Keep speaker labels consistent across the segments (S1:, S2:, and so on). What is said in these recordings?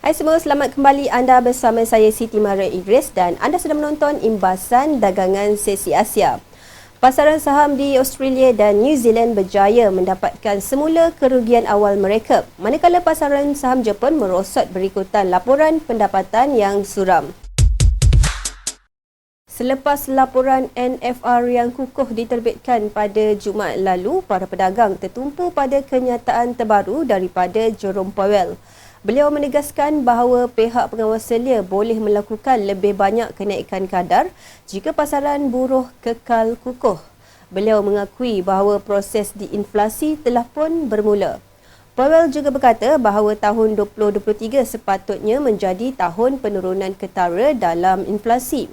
S1: Hai semua, selamat kembali anda bersama saya Siti Mariam Idris dan anda sedang menonton Imbasan Dagangan Sesi Asia. Pasaran saham di Australia dan New Zealand berjaya mendapatkan semula kerugian awal mereka, manakala pasaran saham Jepun merosot berikutan laporan pendapatan yang suram. Selepas laporan NFR yang kukuh diterbitkan pada Jumaat lalu, para pedagang tertumpu pada kenyataan terbaru daripada Jerome Powell. Beliau menegaskan bahawa pihak pengawasannya boleh melakukan lebih banyak kenaikan kadar jika pasaran buruh kekal kukuh. Beliau mengakui bahawa proses diinflasi telah pun bermula. Powell juga berkata bahawa tahun 2023 sepatutnya menjadi tahun penurunan ketara dalam inflasi.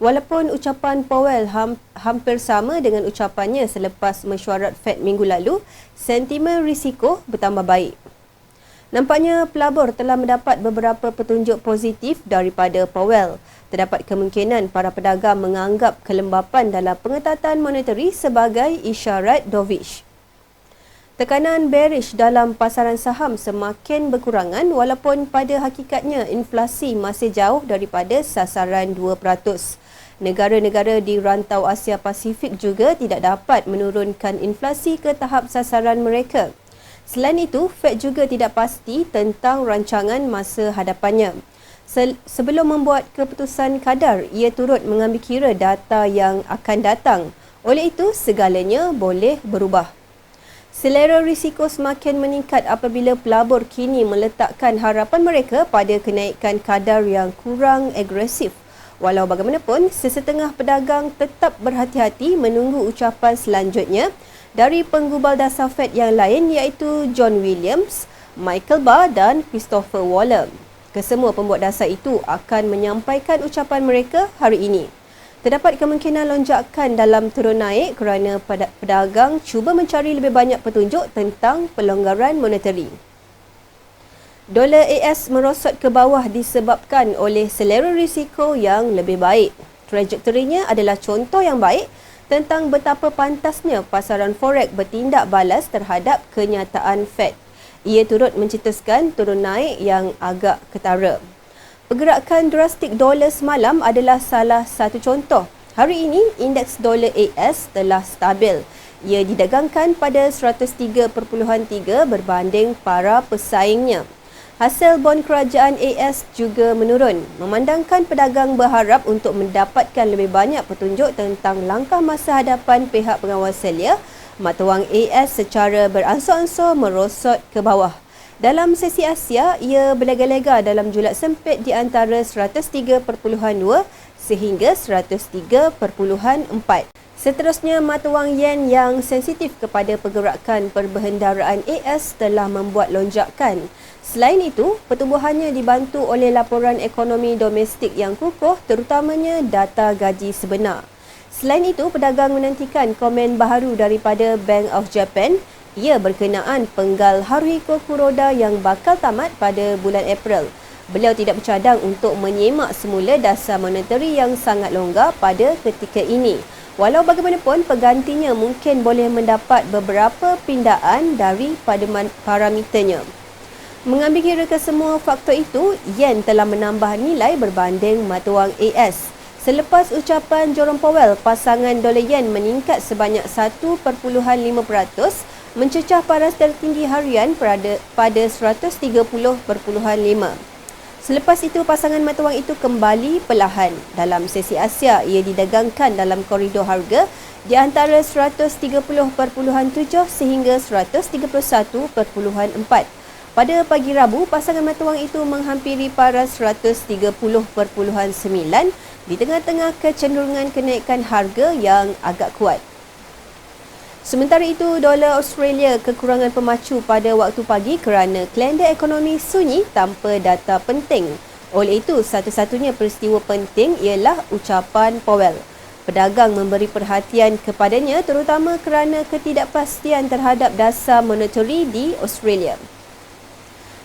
S1: Walaupun ucapan Powell hampir sama dengan ucapannya selepas mesyuarat Fed minggu lalu, sentimen risiko bertambah baik. Nampaknya pelabur telah mendapat beberapa petunjuk positif daripada Powell. Terdapat kemungkinan para pedagang menganggap kelembapan dalam pengetatan monetary sebagai isyarat dovish. Tekanan bearish dalam pasaran saham semakin berkurangan walaupun pada hakikatnya inflasi masih jauh daripada sasaran 2%. Negara-negara di rantau Asia Pasifik juga tidak dapat menurunkan inflasi ke tahap sasaran mereka. Selain itu, Fed juga tidak pasti tentang rancangan masa hadapannya. Sebelum membuat keputusan kadar, ia turut mengambil kira data yang akan datang. Oleh itu, segalanya boleh berubah. Selera risiko semakin meningkat apabila pelabur kini meletakkan harapan mereka pada kenaikan kadar yang kurang agresif. Walau bagaimanapun, sesetengah pedagang tetap berhati-hati menunggu ucapan selanjutnya dari penggubal dasar Fed yang lain iaitu John Williams, Michael Barr dan Christopher Waller. Kesemua pembuat dasar itu akan menyampaikan ucapan mereka hari ini. Terdapat kemungkinan lonjakan dalam turun naik kerana pedagang cuba mencari lebih banyak petunjuk tentang pelonggaran monetary. Dolar AS merosot ke bawah disebabkan oleh selera risiko yang lebih baik. Trajektorinya adalah contoh yang baik tentang betapa pantasnya pasaran forex bertindak balas terhadap kenyataan Fed. Ia turut mencetuskan turun naik yang agak ketara. Pergerakan drastik dolar semalam adalah salah satu contoh. Hari ini, indeks dolar AS telah stabil. Ia didagangkan pada 103.3 berbanding para pesaingnya. Hasil bond kerajaan AS juga menurun, memandangkan pedagang berharap untuk mendapatkan lebih banyak petunjuk tentang langkah masa hadapan pihak pengawasannya. Mata wang AS secara beransur-ansur merosot ke bawah. Dalam sesi Asia, ia berlega-lega dalam julat sempit di antara 103.2 sehingga 103.4. Seterusnya, mata wang yen yang sensitif kepada pergerakan perbendaharaan AS telah membuat lonjakan. Selain itu, pertumbuhannya dibantu oleh laporan ekonomi domestik yang kukuh, terutamanya data gaji sebenar. Selain itu, pedagang menantikan komen baharu daripada Bank of Japan. Ia berkenaan penggal Haruhiko Kuroda yang bakal tamat pada bulan April. Beliau tidak bercadang untuk menyemak semula dasar monetary yang sangat longgar pada ketika ini. Walau bagaimanapun, penggantinya mungkin boleh mendapat beberapa pindaan daripada parameternya. Mengambil kira kesemua faktor itu, yen telah menambah nilai berbanding mata wang AS. Selepas ucapan Jerome Powell, pasangan dolar yen meningkat sebanyak 1.5%, mencecah paras tertinggi harian pada 130.5. Selepas itu, pasangan mata wang itu kembali perlahan. Dalam sesi Asia, ia didagangkan dalam koridor harga di antara 130.7 sehingga 131.4. Pada pagi Rabu, pasangan mata wang itu menghampiri paras 130.9 di tengah-tengah kecenderungan kenaikan harga yang agak kuat. Sementara itu, dolar Australia kekurangan pemacu pada waktu pagi kerana kalender ekonomi sunyi tanpa data penting. Oleh itu, satu-satunya peristiwa penting ialah ucapan Powell. Pedagang memberi perhatian kepadanya terutama kerana ketidakpastian terhadap dasar monetary di Australia.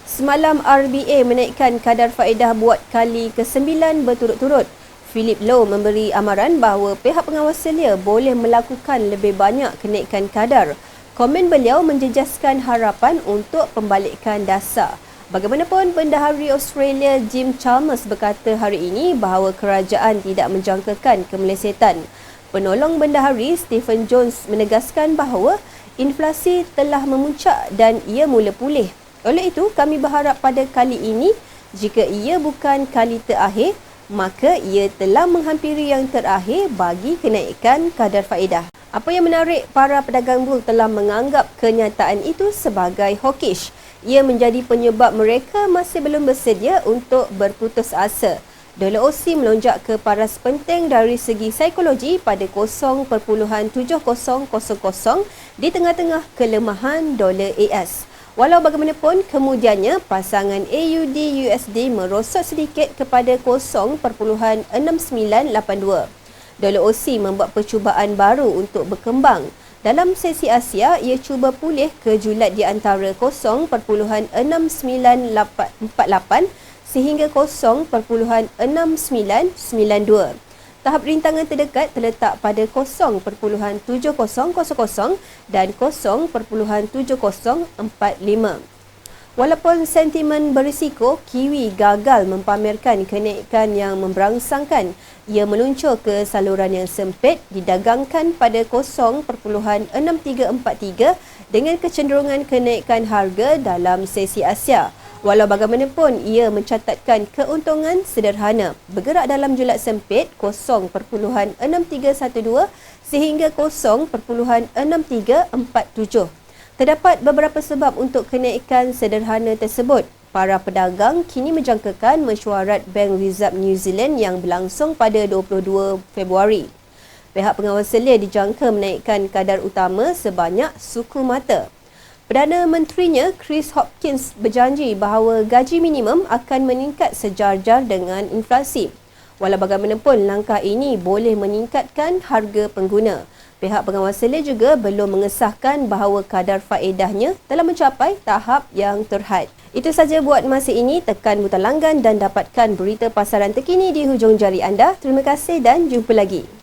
S1: Semalam RBA menaikkan kadar faedah buat kali ke-9 berturut-turut. Philip Lowe memberi amaran bahawa pihak pengawasannya boleh melakukan lebih banyak kenaikan kadar. Komen beliau menjejaskan harapan untuk pembalikan dasar. Bagaimanapun, Bendahari Australia Jim Chalmers berkata hari ini bahawa kerajaan tidak menjangkakan kemelesetan. Penolong Bendahari Stephen Jones menegaskan bahawa inflasi telah memuncak dan ia mula pulih. Oleh itu, kami berharap pada kali ini, jika ia bukan kali terakhir, maka ia telah menghampiri yang terakhir bagi kenaikan kadar faedah. Apa yang menarik, para pedagang bull telah menganggap kenyataan itu sebagai hawkish. Ia menjadi penyebab mereka masih belum bersedia untuk berputus asa. Dolar Aussie melonjak ke paras penting dari segi psikologi pada 0.7000 di tengah-tengah kelemahan dolar AS. Walau bagaimanapun, kemudiannya pasangan AUD-USD merosot sedikit kepada 0.6982. Dolar Aussie membuat percubaan baru untuk berkembang. Dalam sesi Asia, ia cuba pulih ke julat di antara 0.6948 sehingga 0.6992. Tahap rintangan terdekat terletak pada 0.7000 dan 0.7045. Walaupun sentimen berisiko, Kiwi gagal mempamerkan kenaikan yang memberangsangkan. Ia meluncur ke saluran yang sempit didagangkan pada 0.6343 dengan kecenderungan kenaikan harga dalam sesi Asia. Walau bagaimanapun, ia mencatatkan keuntungan sederhana bergerak dalam julat sempit 0.6312 sehingga 0.6347. Terdapat beberapa sebab untuk kenaikan sederhana tersebut. Para pedagang kini menjangkakan mesyuarat Bank Reserve New Zealand yang berlangsung pada 22 Februari. Pihak pengawal selia dijangka menaikkan kadar utama sebanyak suku mata. Perdana Menterinya Chris Hopkins berjanji bahawa gaji minimum akan meningkat sejajar dengan inflasi. Walau bagaimanapun, langkah ini boleh meningkatkan harga pengguna. Pihak pengawal selia juga belum mengesahkan bahawa kadar faedahnya telah mencapai tahap yang terhad. Itu saja buat masa ini. Tekan butang langgan dan dapatkan berita pasaran terkini di hujung jari anda. Terima kasih dan jumpa lagi.